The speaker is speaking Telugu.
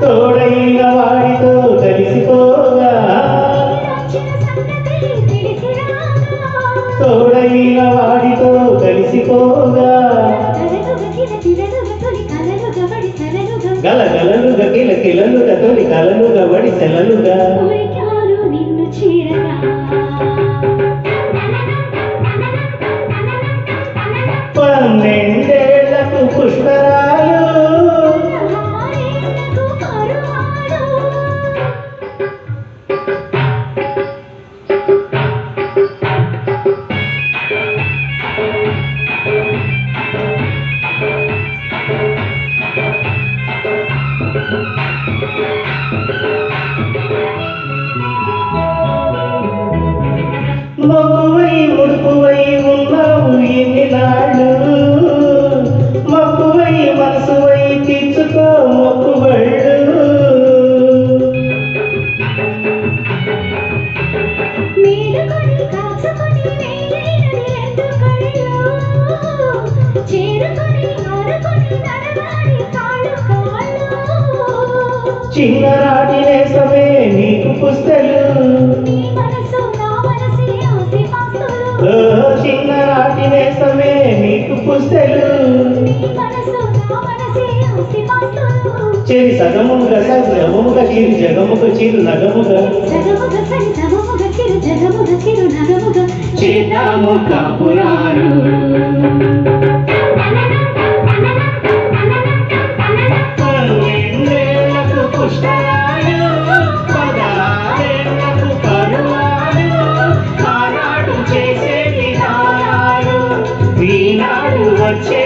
తోడైన వాడితో కలిసిపోగా తోడైన వాడితో కలిసిపోగా గలగలలుగా కిలకిలలుగా తొలి కలలుగా వడి సెలలుగా పన్నెండేళ్లకు పుష్కరాలు మక్కువై ముడుపువై ఉన్నావు ఎన్ని నాళ్ళు మక్కువై మనసువై తీర్చుకో మొక్కుబళ్ళు చిన్ననాటి నేసమే నీకు పుస్తలు చిన్ననాటి నేసమే నీకు పుస్తలు చెరి సగముగా సగముగా చిరు జగముగా చిరు నగముగా చేద్దాము కాపురాలు పన్నెండేళ్లకు పుష్కరాలు పదారేళ్లకు పరువాలు ఆనాడు చేసే విధానాలు ఈనాడు వచ్చే